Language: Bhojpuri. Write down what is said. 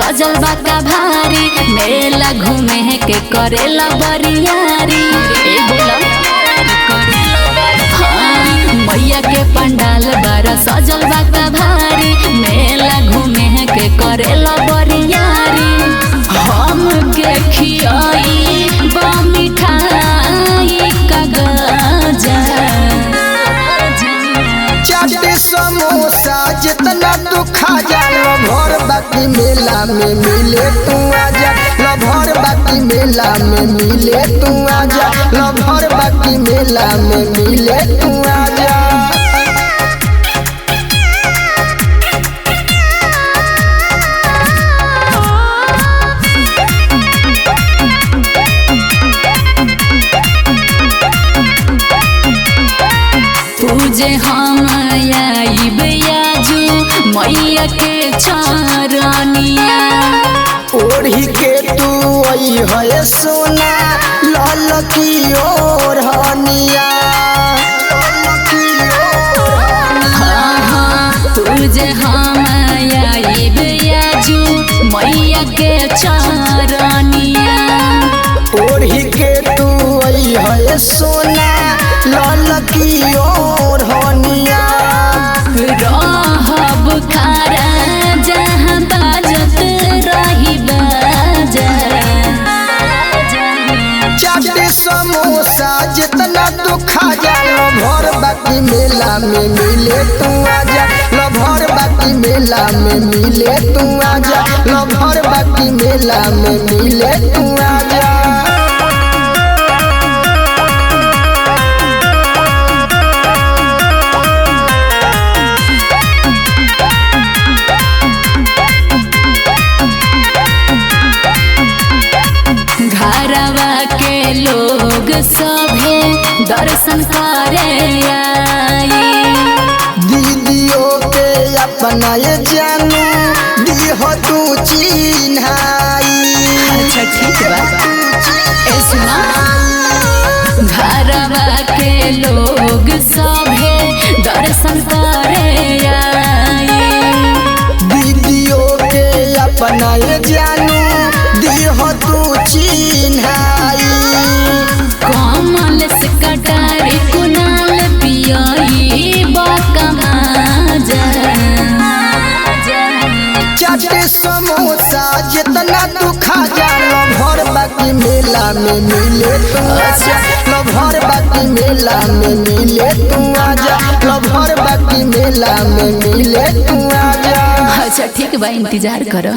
सजल बाका भारी, मेला घूमे के करेला बरियारी। मैया के पंडाल बारा सजल बाका भारी, मेला घूमे के करेला बरियारी। हम के खियाई बा मिठाई का गजा, चाट समोसा जितना तू खा जा, भर बाकी मेला में मिले तू आजा। भर बाकी मेला में मिले तू आजा, भर बाकी मेला में मिले तू आजा। पूजे हम आइब आजू मैया के चरनिया। ओढ़ी के तू आई है सोना लाल की ओढ़निया। पूजे हम आइब आजू मैया के चरनिया। ओढ़ी के तू आई है सोना लाल की ओढ़निया। रहब खारा जहाँ बाजत रही बाजा, चाट समोसा जितना तू खा जा, भर बाकी मेला में मिले तू आजा। भर बाकी मेला में मिले तू आजा, भर बाकी मेला में मिले तू आजा। घरवा के लोग सभे दर्शन करे आई। दीदियों के अपना ये जानू दीह तू चिन्हाई। अच्छा ठीक बा, सुना घरवा के लोग सभे दर्शन करे आई। दीदियों के अपना ये जानू दीह तू चिन्हाई। कमल से कटारी कुनाल पियाई बाका माजा, चाट समोसा जितना तू खा जा, भर बाकी मेला में मिले तू आजा। भर बाकी मेला में मिले तू आजा, भर बाकी मेला में मिले तू आजा। अच्छा ठीक बा, इंतजार करो।